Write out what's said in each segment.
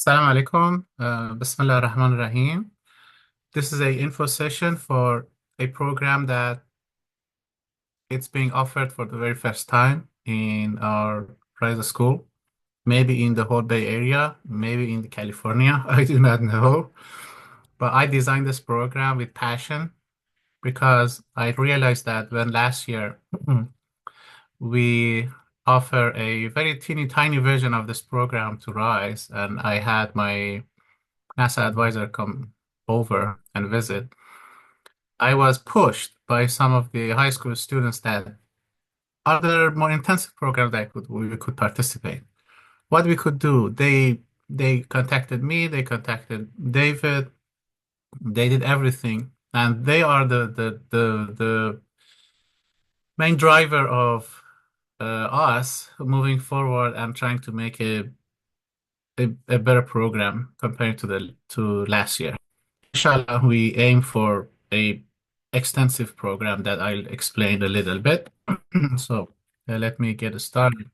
Assalamu alaikum. Bismillah ar-Rahman ar-Rahim. This is a info session for a program that it's being offered for the very first time in our private school, maybe in the whole Bay Area, maybe in California. I do not know. But I designed this program with passion because I realized that when last year we offer a very teeny tiny version of this program to Rise, and I had my NASA advisor come over and visit. I was pushed by some of the high school students that other more intensive programs that we could participate. What we could do, they contacted me, they contacted David, they did everything, and they are the main driver of us moving forward and trying to make a better program compared to last year. Inshallah, we aim for a extensive program that I'll explain a little bit. So let me get started.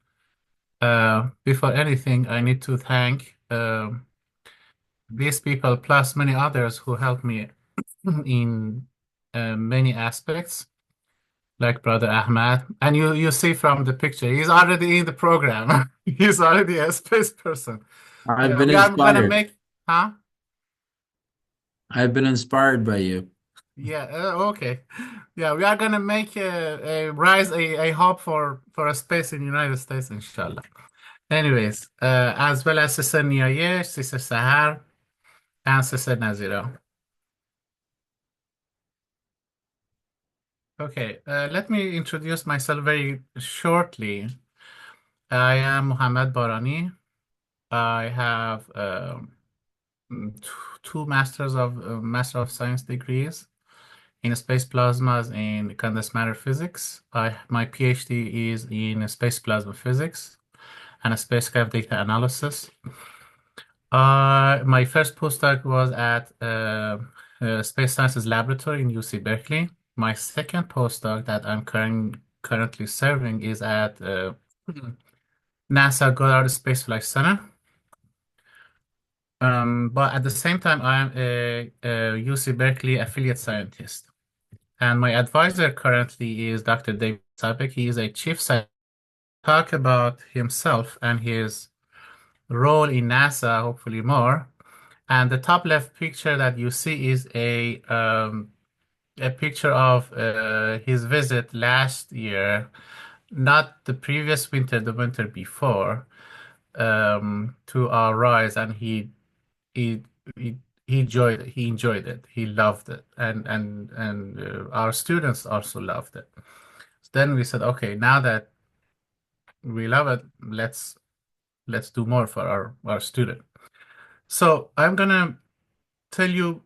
Before anything, I need to thank these people plus many others who helped me in many aspects, like Brother Ahmad. And you see from the picture, he's already in the program. He's already a space person. I've Yeah, been we are gonna inspired. make, huh? I've been inspired by you. Yeah, okay. Yeah, we are gonna make a rise a hub for a space in the United States, inshallah. Anyways, as well as Sister Niayesh, Sister Sahar, and Sister Nazira. Okay, let me introduce myself very shortly. I am Muhammad Barani. I have two Master of Science degrees in space plasmas in condensed matter physics. My PhD is in space plasma physics and spacecraft data analysis. My first postdoc was at Space Sciences Laboratory in UC Berkeley. My second postdoc that I'm currently serving is at NASA Goddard Space Flight Center. But at the same time, I'm a UC Berkeley affiliate scientist. And my advisor currently is Dr. David Sabek. He is a chief scientist. Talk about himself and his role in NASA, hopefully more. And the top left picture that you see is a picture of his visit last year, not the previous winter, the winter before, to our rise, and he he he enjoyed it. He loved it, and our students also loved it. Then we said, okay, now that we love it, let's do more for our student. So I'm gonna tell you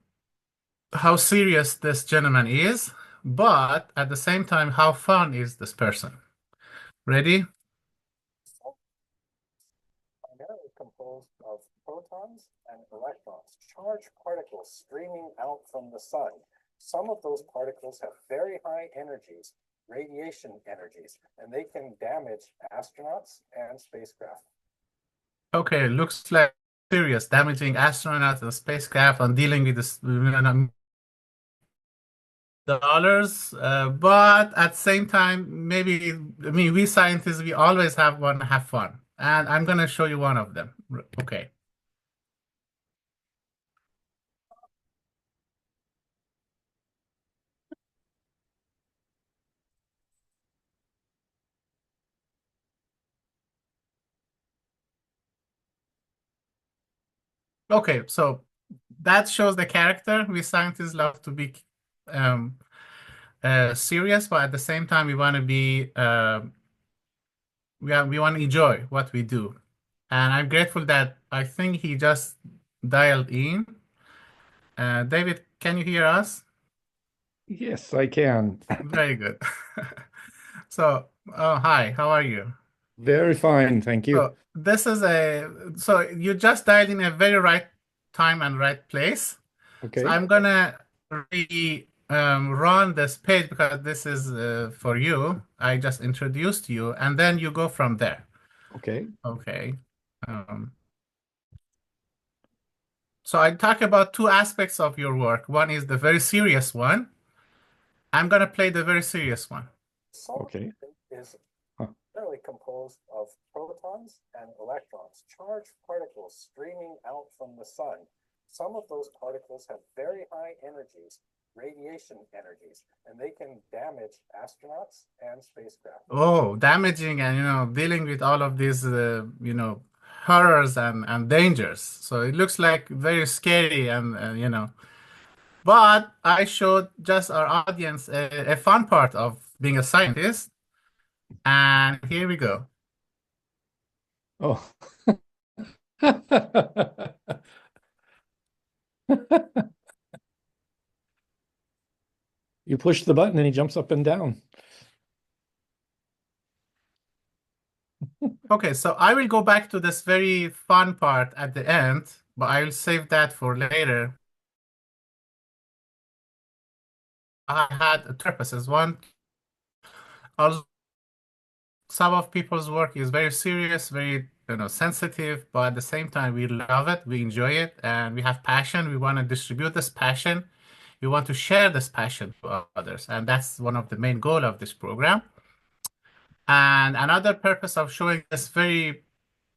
how serious this gentleman is, but at the same time, how fun is this person? Ready? Primarily composed of protons and electrons, charged particles streaming out from the sun. Some of those particles have very high energies, radiation energies, and they can damage astronauts and spacecraft. Okay, looks like serious, damaging astronauts and spacecraft and dealing with this dollars. But at the same time, maybe I mean we scientists we always want to have fun, and I'm gonna show you one of them. Okay. Okay, so that shows the character. We scientists love to be um, serious, but at the same time, we want to be we want to enjoy what we do. And I'm grateful that I think he just dialed in. David, can you hear us? Yes, I can. Very good. So, oh, hi, how are you? Very fine, thank you. So this is so you just dialed in a very right time and right place. So Okay, I'm gonna run this page because this is for you. I just introduced you, and then you go from there. okay. Okay. Um, So I talk about two aspects of your work. One is the very serious one. I'm gonna play the very serious one. Solar Okay. is Huh. generally composed of protons and electrons, charged particles streaming out from the sun. Some of those particles have very high energies, radiation energies, and they can damage astronauts and spacecraft. Oh, damaging and dealing with all of these horrors and dangers. So it looks like very scary and. But I showed just our audience a fun part of being a scientist, and here we go. Oh. You push the button and he jumps up and down. Okay, so I will go back to this very fun part at the end, but I will save that for later. I had purposes. One, also, some of people's work is very serious, very sensitive, but at the same time, we love it, we enjoy it, and we have passion. We want to distribute this passion. We want to share this passion to others, and that's one of the main goal of this program. And another purpose of showing this very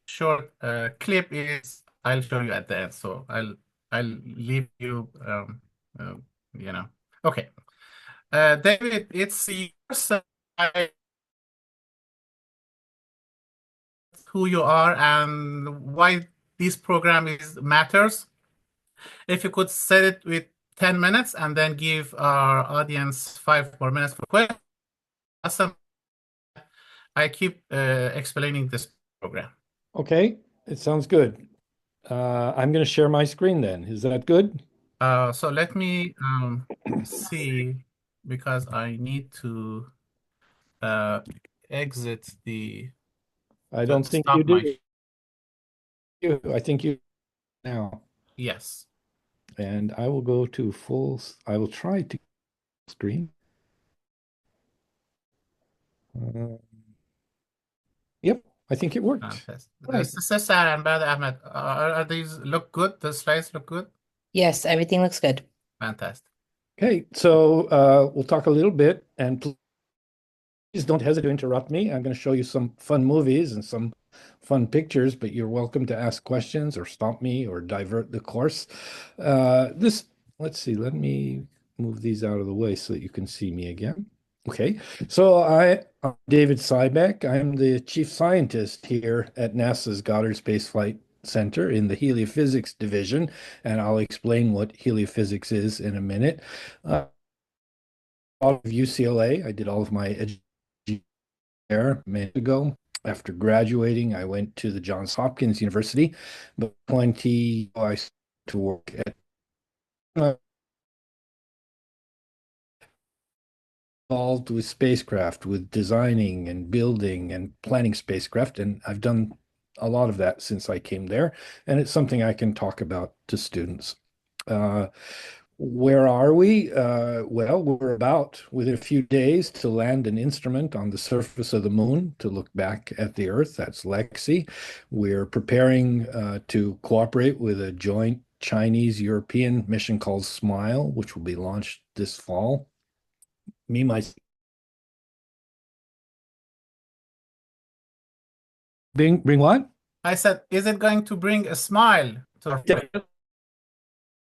short clip is I'll show you at the end. So I'll leave you uh, you know. Okay. David, it's your side who you are and why this program is matters. If you could set it with 10 minutes and then give our audience 5 more minutes for questions. Awesome. I keep explaining this program. Okay, it sounds good. I'm going to share my screen then. Is that good? So let me see because I need to uh, exit I to don't think you stop my. do. I think you now. Yes. And I will go to I will try to screen. Uh, yep, I think it worked. Fantastic. Right. Sister Sarah and Brother Ahmed, are these look good? The slides look good? Yes, everything looks good. Fantastic. Okay, so we'll talk a little bit, and please don't hesitate to interrupt me. I'm going to show you some fun movies and some fun pictures, but you're welcome to ask questions or stop me or divert the course. Let's see, let me move these out of the way so that you can see me again. Okay, so I'm David Sybeck. I'm the chief scientist here at NASA's Goddard Space Flight Center in the heliophysics division, and I'll explain what heliophysics is in a minute. Out of UCLA, I did all of my education there a minute ago. After graduating, I went to the Johns Hopkins University. But 20, I started to work at involved with spacecraft, with designing and building and planning spacecraft, and I've done a lot of that since I came there, and it's something I can talk about to students. Where are we? Well, we're about within a few days to land an instrument on the surface of the moon to look back at the Earth. That's Lexi. We're preparing to cooperate with a joint Chinese-European mission called SMILE, which will be launched this fall. Bring what? I said, is it going to bring a smile to our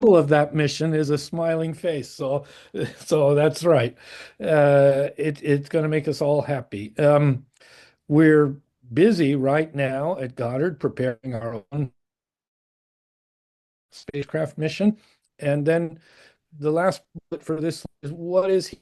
Of that mission is a smiling face, so that's right. It's going to make us all happy. We're busy right now at Goddard preparing our own spacecraft mission, and then the last bullet for this is what is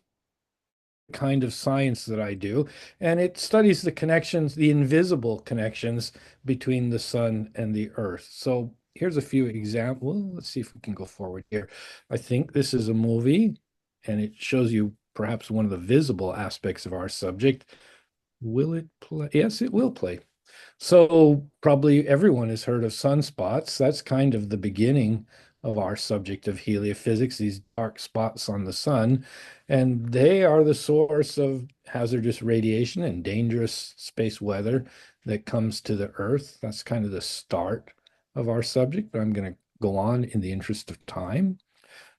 kind of science that I do, and it studies the connections, the invisible connections between the sun and the earth. So here's a few examples. Well, let's see if we can go forward here. I think this is a movie, and it shows you perhaps one of the visible aspects of our subject. Will it play? Yes, it will play. So probably everyone has heard of sunspots. That's kind of the beginning of our subject of heliophysics, these dark spots on the sun, and they are the source of hazardous radiation and dangerous space weather that comes to the Earth. That's kind of the start of our subject, but I'm going to go on in the interest of time.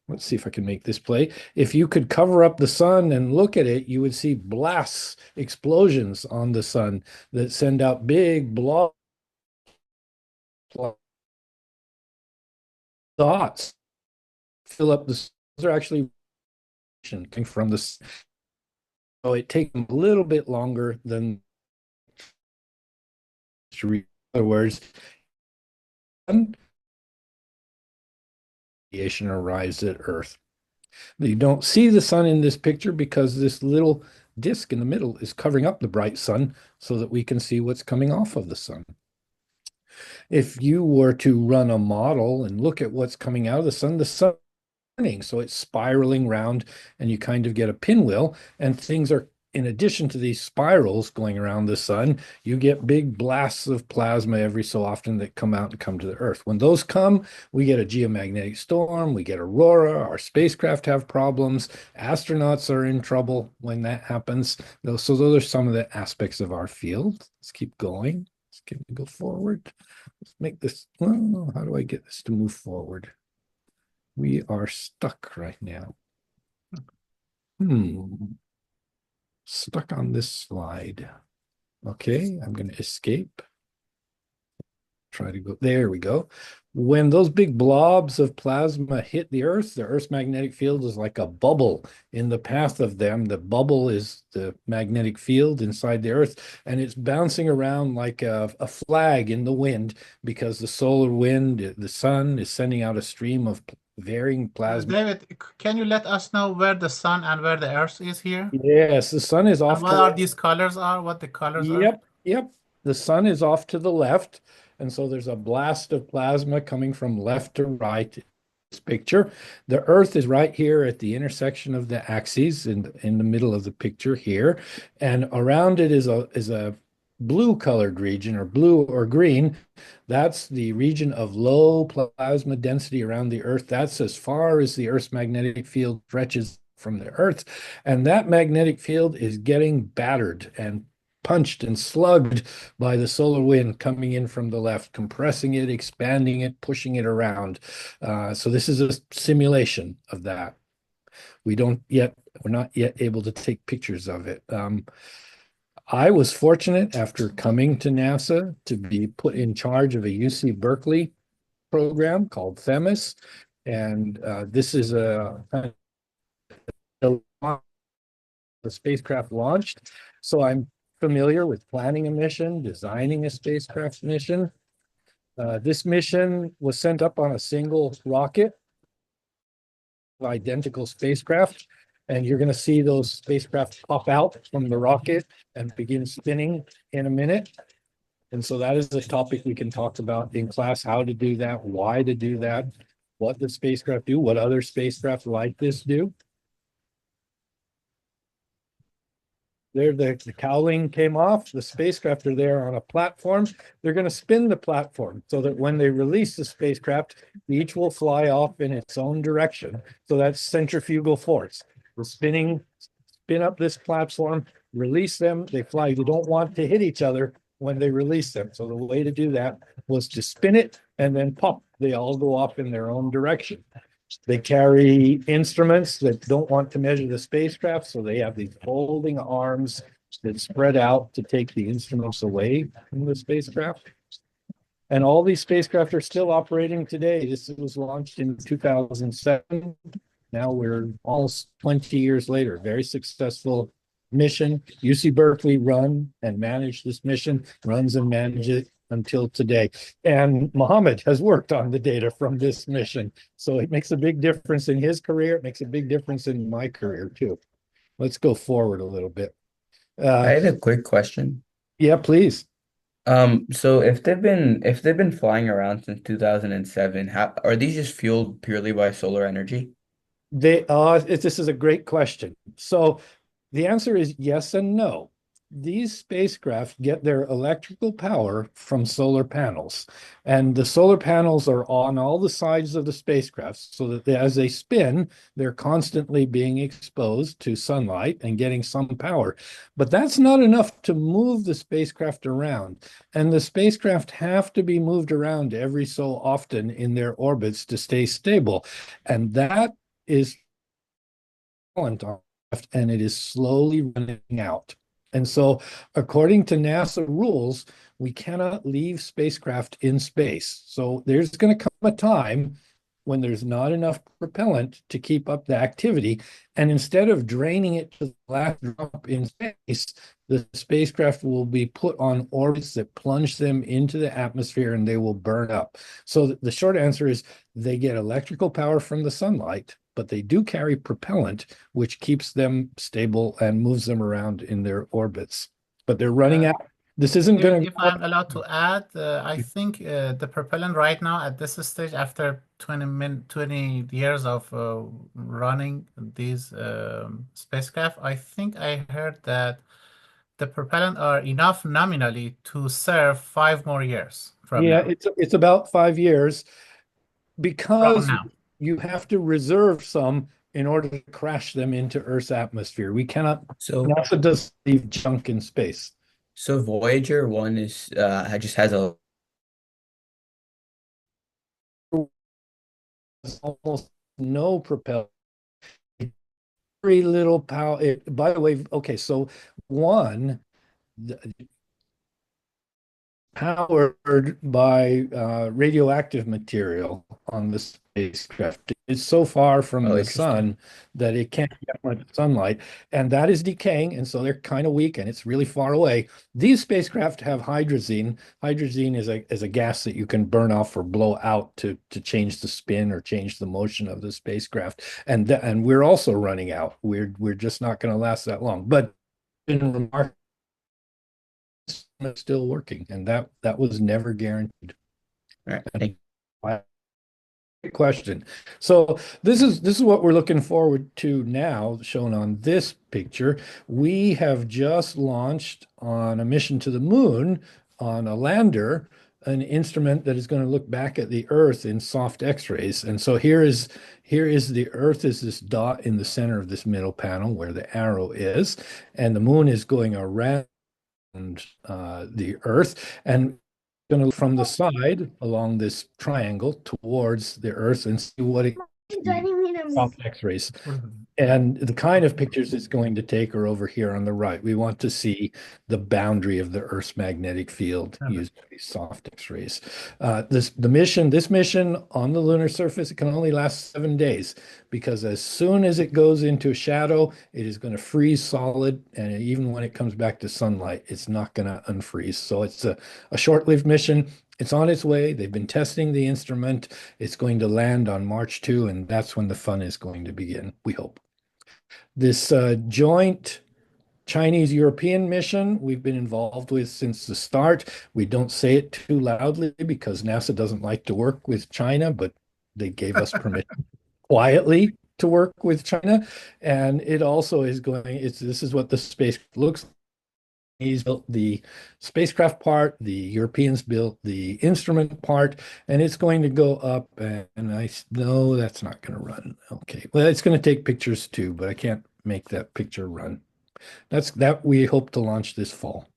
Let's see if I can make this play. If you could cover up the sun and look at it, you would see blasts, explosions on the sun that send out big blobs, dots, fill up the. Those are actually coming from the. So it takes a little bit longer than. In other words, radiation arrives at Earth. You don't see the sun in this picture because this little disk in the middle is covering up the bright sun so that we can see what's coming off of the sun. If you were to run a model and look at what's coming out of the sun so it's spiraling round and you kind of get a pinwheel, and things are, in addition to these spirals going around the sun, you get big blasts of plasma every so often that come out and come to the Earth. When those come, we get a geomagnetic storm, we get aurora, our spacecraft have problems, astronauts are in trouble when that happens. So those are some of the aspects of our field. Let's keep going. Let's go forward. Let's make this, well, how do I get this to move forward? We are stuck right now. Stuck on this slide. Okay, I'm going to escape. Try to go, there we go. When those big blobs of plasma hit the Earth's magnetic field is like a bubble in the path of them. The bubble is the magnetic field inside the Earth, and it's bouncing around like a flag in the wind because the solar wind, the sun is sending out a stream of varying plasma. David, can you let us know where the sun and where the Earth is here? Yes, the sun is off. And what are these colors are? What the colors are? Yep. The sun is off to the left. And so there's a blast of plasma coming from left to right in this picture. The Earth is right here at the intersection of the axes in the middle of the picture here. And around it is a blue colored region, or blue or green. That's the region of low plasma density around the Earth. That's as far as the Earth's magnetic field stretches from the Earth. And that magnetic field is getting battered and punched and slugged by the solar wind coming in from the left, compressing it, expanding it, pushing it around. So this is a simulation of that. We're not yet able to take pictures of it. I was fortunate, after coming to NASA, to be put in charge of a UC Berkeley program called Themis. And this is the spacecraft launched. So I'm familiar with planning a mission, designing a spacecraft mission. This mission was sent up on a single rocket, identical spacecraft, and you're going to see those spacecraft pop out from the rocket and begin spinning in a minute. And so that is a topic we can talk about in class: how to do that, why to do that, what the spacecraft do, what other spacecraft like this do. There, the cowling came off. The spacecraft are there on a platform. They're going to spin the platform so that when they release the spacecraft, each will fly off in its own direction. So that's centrifugal force. The spin up this platform, release them. They fly. You don't want to hit each other when they release them. So the way to do that was to spin it and then pop. They all go off in their own direction. They carry instruments that don't want to measure the spacecraft, so they have these folding arms that spread out to take the instruments away from the spacecraft. And all these spacecraft are still operating today. This was launched in 2007. Now we're almost 20 years later. Very successful mission. UC Berkeley run and manage this mission, runs and manages it until today. And Mohammed has worked on the data from this mission. So it makes a big difference in his career. It makes a big difference in my career too. Let's go forward a little bit. I had a quick question. Yeah, please. So if they've been flying around since 2007, how are these just fueled purely by solar energy? This is a great question. So the answer is yes and no. these spacecraft get their electrical power from solar panels. And the solar panels are on all the sides of the spacecraft so that as they spin, they're constantly being exposed to sunlight and getting some power. But that's not enough to move the spacecraft around. And the spacecraft have to be moved around every so often in their orbits to stay stable. And that is and it is slowly running out. And so, according to NASA rules, we cannot leave spacecraft in space. So there's going to come a time when there's not enough propellant to keep up the activity. And instead of draining it to the last drop in space, the spacecraft will be put on orbits that plunge them into the atmosphere and they will burn up. So the short answer is they get electrical power from the sunlight, but they do carry propellant, which keeps them stable and moves them around in their orbits. But they're running out. This isn't going If I'm allowed to add, I think the propellant right now at this stage, after 20 years of running these spacecraft, I think I heard that the propellant are enough nominally to serve 5 more years from Yeah, now. it's about 5 years From because now. you have to reserve some in order to crash them into Earth's atmosphere. We cannot, So NASA does leave junk in space. so Voyager 1 is just has a There's almost no propellant. Very little power. By the way, okay, so one, powered by radioactive material on the spacecraft. It's so far from oh the interesting. sun that it can't get much sunlight, and that is decaying, and so they're kind of weak, and it's really far away. These spacecraft have hydrazine. Hydrazine is a gas that you can burn off or blow out to change the spin or change the motion of the spacecraft, and we're also running out. We're just not going to last that long, but in remarkable still working, and that was never guaranteed. All right, thank Great question. So this is what we're looking forward to now, shown on this picture. We have just launched on a mission to the moon on a lander, an instrument that is going to look back at the Earth in soft X-rays. And so here is the Earth is this dot in the center of this middle panel where the arrow is, and the moon is going around the Earth, and going to look from the side along this triangle towards the Earth and see what it soft X-rays. And the kind of pictures it's going to take are over here on the right. We want to see the boundary of the Earth's magnetic field using these soft X-rays. This mission on the lunar surface, it can only last 7 days because as soon as it goes into shadow, it is going to freeze solid, and even when it comes back to sunlight, it's not going to unfreeze. So it's a short-lived mission. It's on its way. They've been testing the instrument. It's going to land on March 2, and that's when the fun is going to begin, we hope. This joint Chinese-European mission we've been involved with since the start. We don't say it too loudly because NASA doesn't like to work with China, but they gave us permission quietly to work with China. And it also is this is what the space looks like. He's built the spacecraft part, the Europeans built the instrument part, and it's going to go up. And I know that's not going to run. Okay, well, it's going to take pictures too, but I can't make that picture run. That we hope to launch this fall.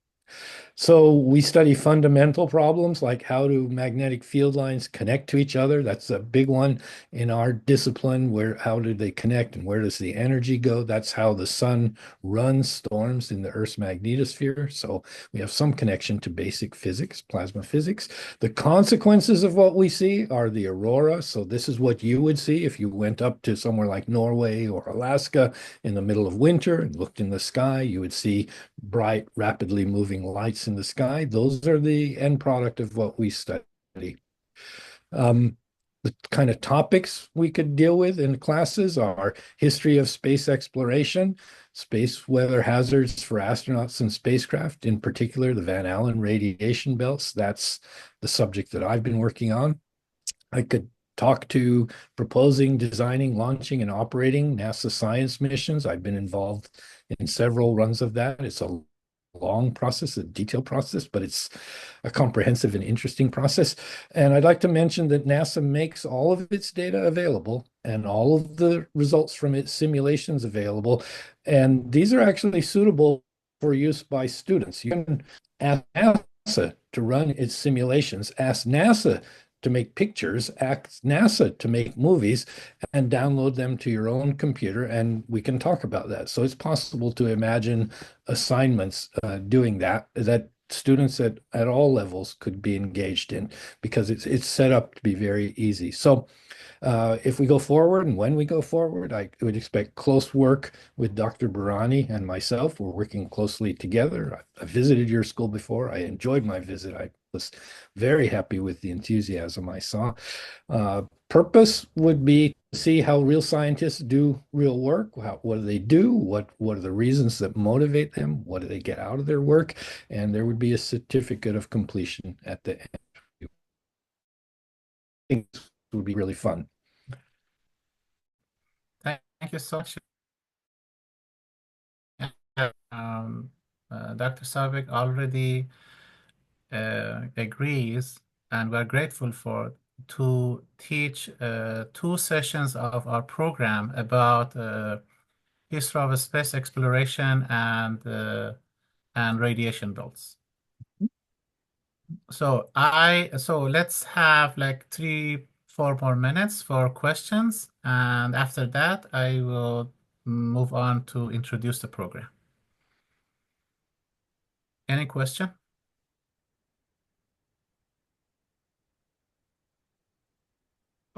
So we study fundamental problems like how do magnetic field lines connect to each other? That's a big one in our discipline. How do they connect and where does the energy go? That's how the sun runs storms in the Earth's magnetosphere. So we have some connection to basic physics, plasma physics. The consequences of what we see are the aurora. So this is what you would see if you went up to somewhere like Norway or Alaska in the middle of winter and looked in the sky. You would see bright, rapidly moving lights in the sky. Those are the end product of what we study. The kind of topics we could deal with in classes are history of space exploration, space weather hazards for astronauts and spacecraft, in particular the Van Allen radiation belts. That's the subject that I've been working on. I could talk to proposing, designing, launching, and operating NASA science missions. I've been involved in several runs of that. It's a long process, a detailed process, but it's a comprehensive and interesting process. And I'd like to mention that NASA makes all of its data available and all of the results from its simulations available. And these are actually suitable for use by students. You can ask NASA to run its simulations, ask NASA to make pictures, ask NASA to make movies, and download them to your own computer, and we can talk about that. So it's possible to imagine assignments doing that students at all levels could be engaged in because it's set up to be very easy. So if we go forward and when we go forward, I would expect close work with Dr. Barani and myself. We're working closely together. I visited your school before. I enjoyed my visit. I was very happy with the enthusiasm I saw. Purpose would be to see how real scientists do real work. What do they do? What are the reasons that motivate them? What do they get out of their work? And there would be a certificate of completion at the end. I think this would be really fun. Thank you so much. Um, Dr. Sabik already agrees, and we're grateful for to teach 2 sessions of our program about history of space exploration and radiation belts. So let's have like 3-4 more minutes for questions, and after that I will move on to introduce the program. Any question?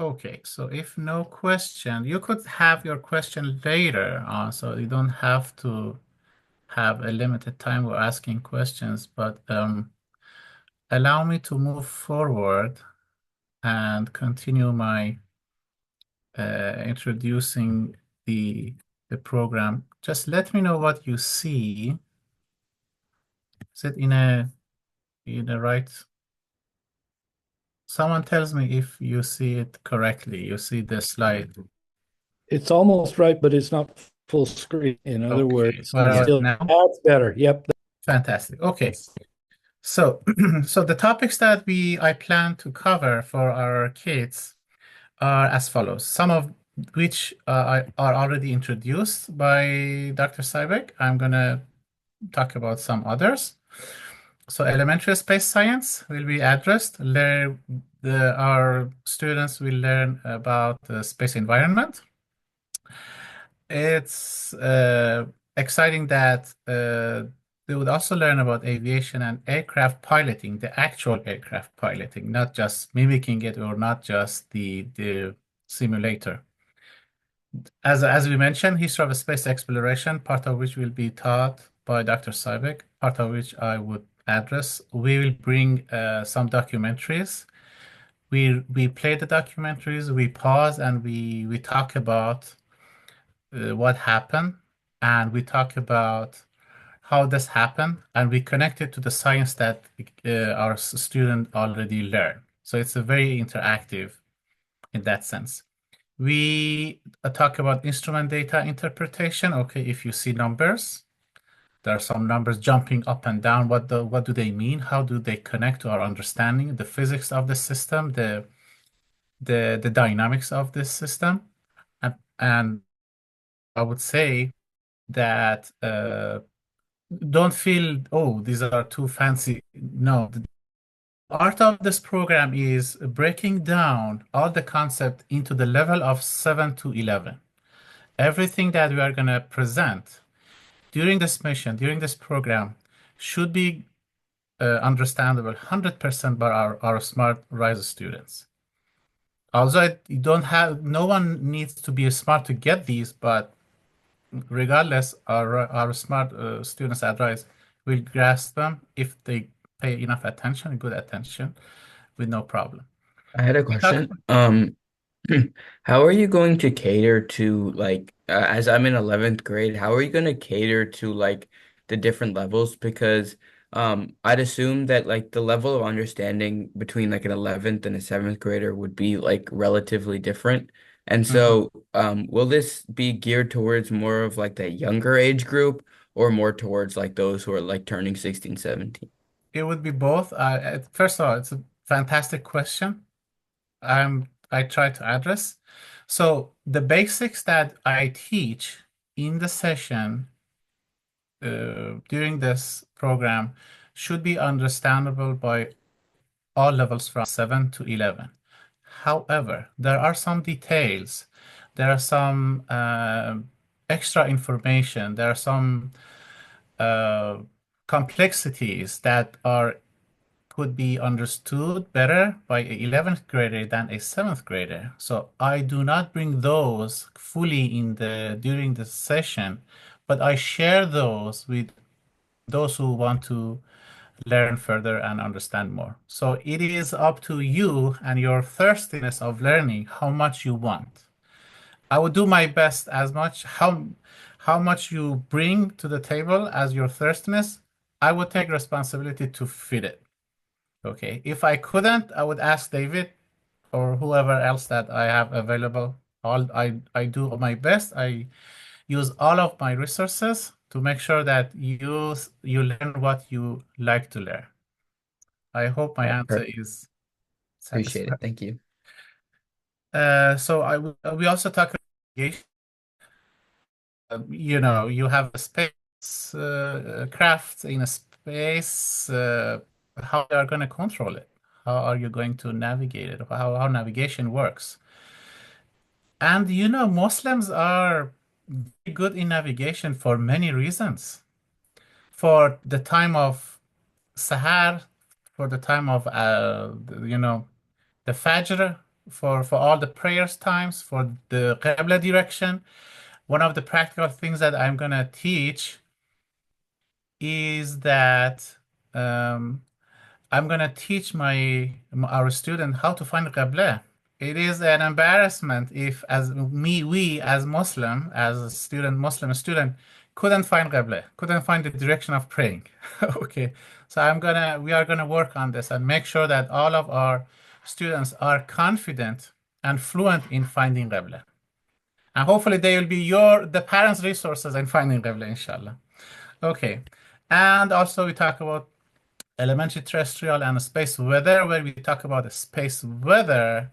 Okay, so if no question, you could have your question later on, so you don't have to have a limited time for asking questions, but allow me to move forward and continue my introducing the program. Just let me know what you see. Is it in a right? Someone tells me if you see it correctly. You see the slide. It's almost right, but it's not full screen. In other Okay, words, what about still now? that's better. Yep. Fantastic. Okay. So, so the topics that I plan to cover for our kids are as follows. Some of which are already introduced by Dr. Sybek. I'm going to talk about some others. So elementary space science will be addressed. Our students will learn about the space environment. It's exciting that they would also learn about aviation and aircraft piloting, the actual aircraft piloting, not just mimicking it or not just the simulator. As we mentioned, history of space exploration, part of which will be taught by Dr. Sybek, part of which I would address. We will bring some documentaries. We play the documentaries, we pause, and we talk about what happened, and we talk about how this happened, and we connect it to the science that our student already learned. So it's a very interactive in that sense. We talk about instrument data interpretation. Okay, if you see numbers, there are some numbers jumping up and down. What do they mean? How do they connect to our understanding, the physics of the system, the dynamics of this system? And I would say that don't feel, oh, these are too fancy. No, the art of this program is breaking down all the concept into the level of 7 to 11. Everything that we are going to present during this mission, during this program, should be understandable 100% by our smart RISE students. Also, no one needs to be smart to get these, but regardless, our smart students at RISE will grasp them if they pay enough attention, good attention, with no problem. I had a We talk, question. How are you going to cater to like as I'm in 11th grade, how are you going to cater to like the different levels? Because I'd assume that like the level of understanding between like an 11th and a 7th grader would be like relatively different. And Mhm. so will this be geared towards more of like the younger age group, or more towards like those who are like turning 16, 17? It would be both. First of all, it's a fantastic question. I try to address. So the basics that I teach in the session during this program should be understandable by all levels from 7 to 11. However, there are some details, there are some extra information, there are some uh, complexities that are could be understood better by a 11th grader than a 7th grader. So I do not bring those fully in the during the session, but I share those with those who want to learn further and understand more. So it is up to you and your thirstiness of learning how much you want. I would do my best as much how much you bring to the table as your thirstiness. I would take responsibility to fit it. Okay. If I couldn't, I would ask David or whoever else that I have available. I do my best. I use all of my resources to make sure that you learn what you like to learn. I hope my answer Perfect. is Appreciate it. satisfactory. Thank you. We also talk about navigation. You have a space craft in a space. How you are going to control it? How are you going to navigate it? How navigation works? And Muslims are very good in navigation for many reasons. For the time of Sahar, for the time of the Fajr, for all the prayers times, for the Qibla direction. One of the practical things that I'm gonna teach is that um, I'm gonna teach our student how to find Qibla. It is an embarrassment if, as we as Muslim, as a student, Muslim student, couldn't find Qibla, couldn't find the direction of praying. Okay, so we are gonna work on this and make sure that all of our students are confident and fluent in finding Qibla. And hopefully they will be the parents' resources in finding Qibla, inshallah. Okay. And also we talk about elementary terrestrial and space weather. Where we talk about the space weather,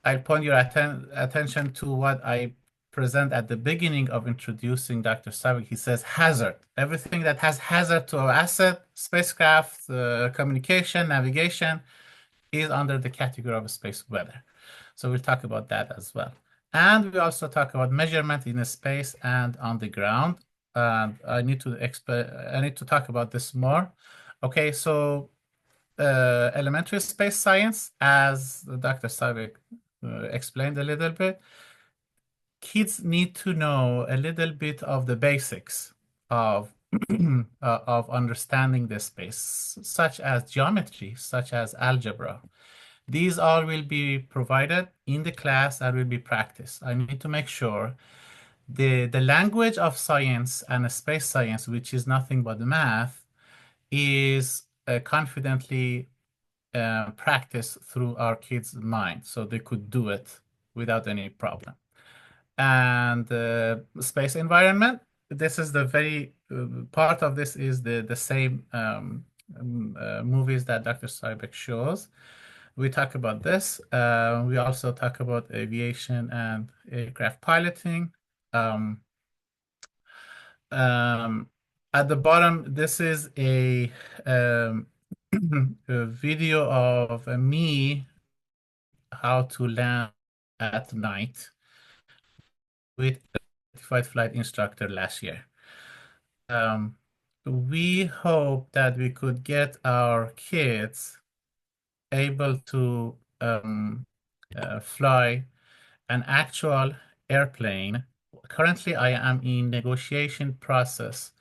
I'll point your attention to what I present at the beginning of introducing Dr. Savik. He says hazard. Everything that has hazard to our asset, spacecraft, communication, navigation, is under the category of space weather. So we'll talk about that as well. And we also talk about measurement in space and on the ground. And I need to talk about this more. Okay, so elementary space science, as Dr. Savik explained a little bit, kids need to know a little bit of the basics of of understanding the space, such as geometry, such as algebra. These all will be provided in the class and will be practiced. I need to make sure the language of science and space science, which is nothing but math, is confidently practiced through our kids' mind, so they could do it without any problem. And space environment, this is the very part of this is the same movies that Dr. Steinbeck shows. We talk about this. We also talk about aviation and aircraft piloting. Um, um, at the bottom, this is um, a video of me how to land at night with a certified flight instructor last year. We hope that we could get our kids able to fly an actual airplane. Currently, I am in negotiation process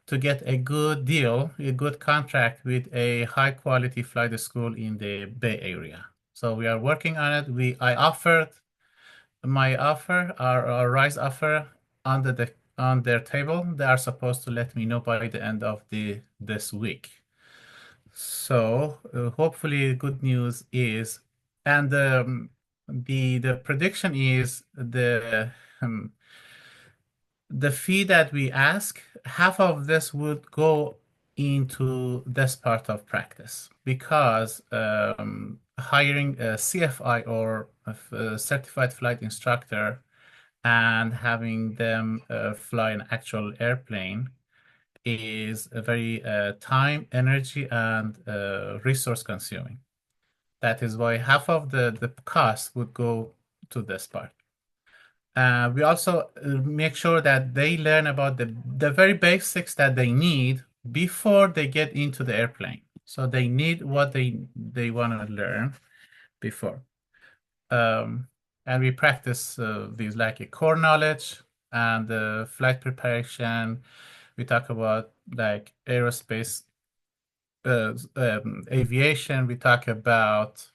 to get a good deal, a good contract with a high quality flight school in the Bay Area. So we are working on it. I offered my offer, our rise offer on their table. They are supposed to let me know by the end of this week. So hopefully, good news is, and the prediction is um, the fee that we ask, half of this would go into this part of practice because hiring a CFI or a certified flight instructor and having them fly an actual airplane is a very time, energy, and resource consuming. That is why half of the cost would go to this part. We also make sure that they learn about the very basics that they need before they get into the airplane. So they need what they want to learn before. And we practice these like a core knowledge and flight preparation. We talk about like aerospace, aviation. We talk about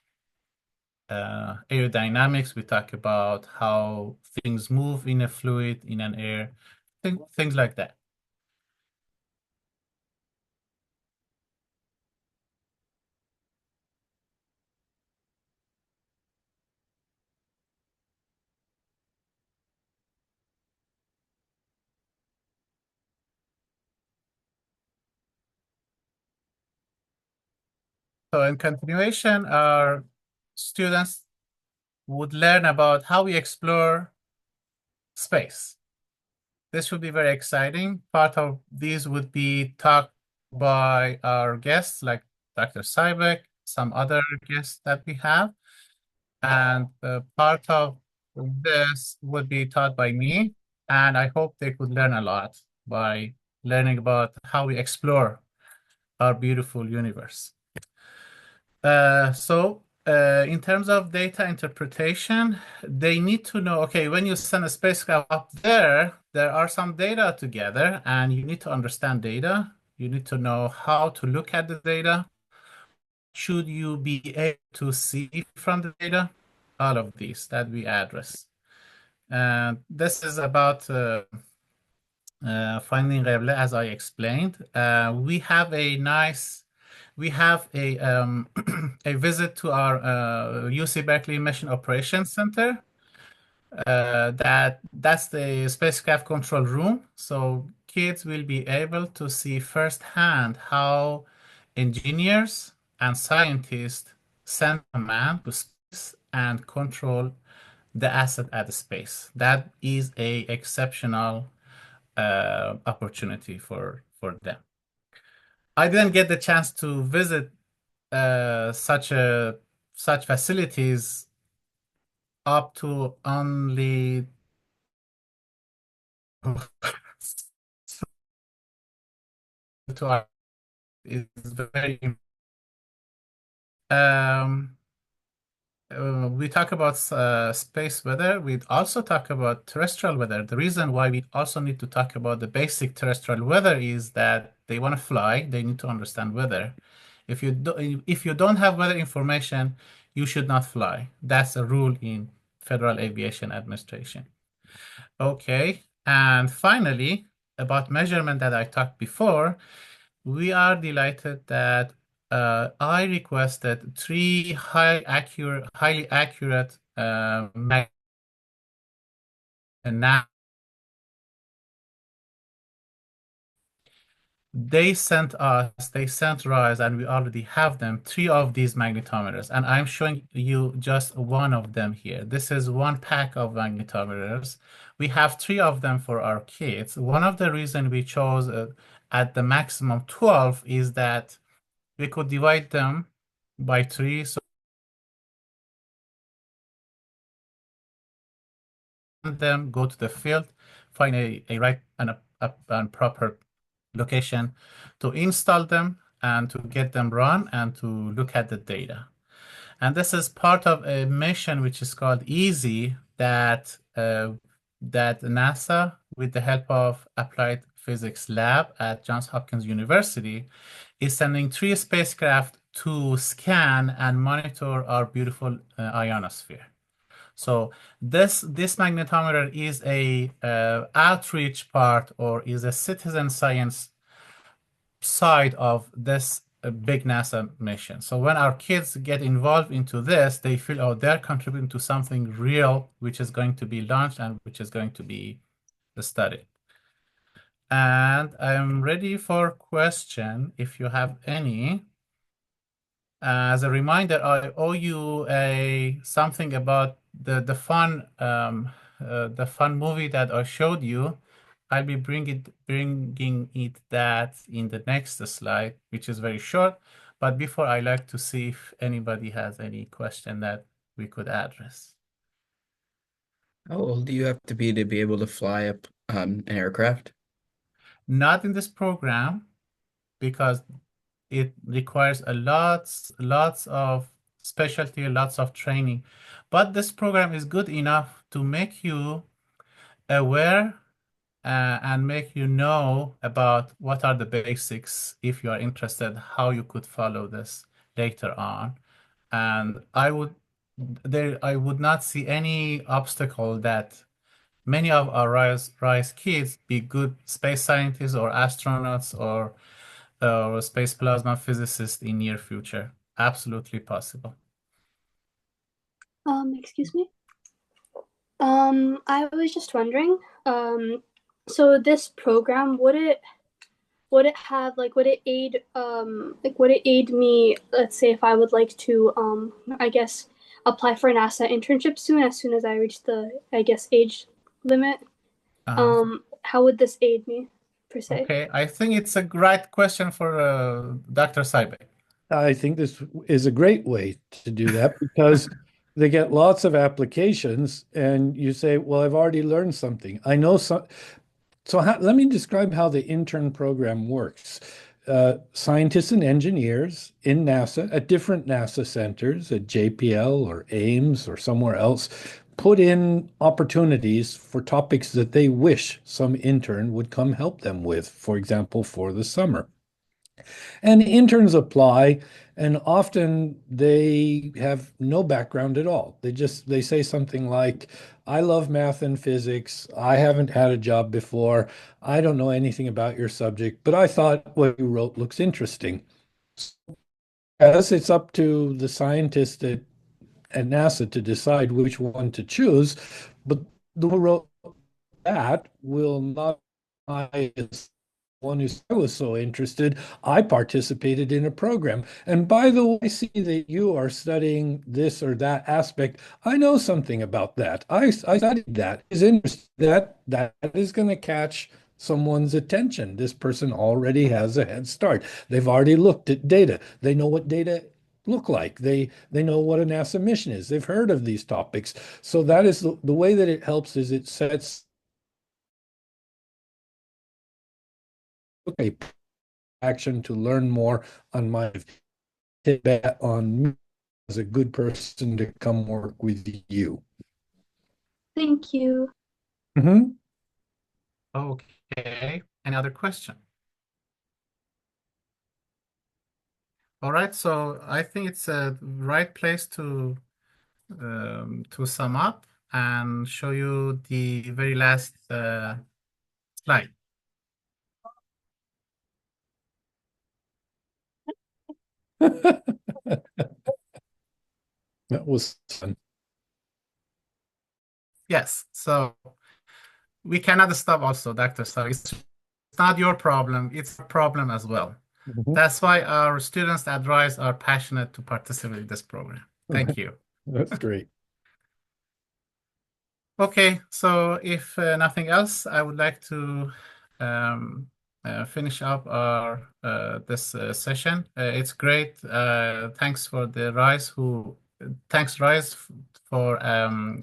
aerodynamics. We talk about how things move in a fluid, in an air, things like that. So in continuation, our students would learn about how we explore space. This should be very exciting. Part of these would be taught by our guests like Dr. Sybek, some other guests that we have. And part of this would be taught by me. And I hope they could learn a lot by learning about how we explore our beautiful universe. In terms of data interpretation, they need to know, okay, when you send a spacecraft up there, there are some data to gather, and you need to understand data. You need to know how to look at the data. Should you be able to see from the data? All of these that we address. And this is about finding Qibla, as I explained. We have a a visit to our UC Berkeley Mission Operations Center. That's the spacecraft control room. So kids will be able to see firsthand how engineers and scientists send command to space and control the asset at space. That is a exceptional opportunity for them. I didn't get the chance to visit such facilities up to only to our is very um we talk about space weather. We also talk about terrestrial weather. The reason why we also need to talk about the basic terrestrial weather is that they want to fly, they need to understand weather. If you don't have weather information, you should not fly. That's a rule in Federal Aviation Administration. Okay, and finally, about measurement that I talked before, we are delighted that I requested three highly accurate and now they sent Rise, and we already have them, three of these magnetometers. And I'm showing you just one of them here. This is one pack of magnetometers. We have three of them for our kids. One of the reasons we chose at the maximum 12 is that we could divide them by three. So them go to the field, find a right and a proper location to install them and to get them run and to look at the data. And this is part of a mission which is called EASY that NASA, with the help of Applied Physics Lab at Johns Hopkins University, is sending three spacecraft to scan and monitor our beautiful ionosphere. So this magnetometer is a outreach part, or is a citizen science side of this big NASA mission. So when our kids get involved into this, they feel, oh, they're contributing to something real, which is going to be launched and which is going to be studied. And I'm ready for question if you have any. As a reminder, I owe you something about the fun movie that I showed you. I'll be bringing it that in the next slide, which is very short. But before, I like to see if anybody has any question that we could address. How old do you have to be able to fly up an aircraft? Not in this program, because it requires lots of specialty, lots of training. But this program is good enough to make you aware and make you know about what are the basics if you are interested, how you could follow this later on. And I would not see any obstacle that many of our rise kids be good space scientists or astronauts or space plasma physicists in near future. Absolutely possible. Excuse me. I was just wondering, so this program, would it have would it aid would it aid me, let's say if I would like to I guess apply for a NASA internship as soon as I reach the, I guess, age limit? How would this aid me per se? Okay, I think it's a great question for Dr. Saibek. I think this is a great way to do that because they get lots of applications and you say, well, I've already learned something. I know some. Let me describe how the intern program works. Scientists and engineers in NASA at different NASA centers, at JPL or Ames or somewhere else, put in opportunities for topics that they wish some intern would come help them with, for example, for the summer. And interns apply, and often they have no background at all. They say something like, I love math and physics. I haven't had a job before. I don't know anything about your subject, but I thought what you wrote looks interesting. As it's up to the scientist at NASA to decide which one to choose, but the one who wrote that will not one who I was so interested, I participated in a program. And by the way, I see that you are studying this or that aspect. I know something about that. I studied that. Is interesting that is going to catch someone's attention. This person already has a head start. They've already looked at data. They know what data look like. They know what a NASA mission is. They've heard of these topics. So that is the way that it helps is it sets okay action to learn more on my bet on me as a good person to come work with you. Thank you. Mm-hmm. Okay, any other question? All right, so I think it's a right place to sum up and show you the very last slide. That was fun. Yes, so we cannot stop also, Dr. So it's not your problem, it's a problem as well. Mm-hmm. That's why our students at RISE are passionate to participate in this program. Thank you. That's great. Okay, so if nothing else, I would like to finish up our this session. It's great. Thanks for the thanks RISE for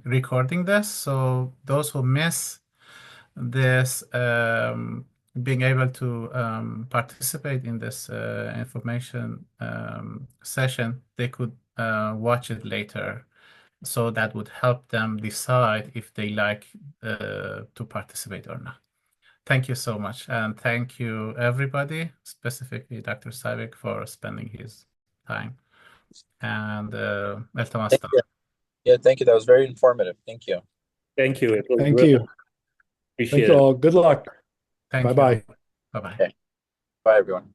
recording this. So those who miss this, being able to participate in this information session, they could watch it later. So that would help them decide if they like to participate or not. Thank you so much. And thank you, everybody, specifically Dr. Saibek, for spending his time. And Thank you. Yeah, thank you. That was very informative. Thank you. Thank you. It was Thank great. you. Appreciate Thank you it. all. Good luck. Thank you. Bye-bye. Bye-bye. Okay. Bye, everyone.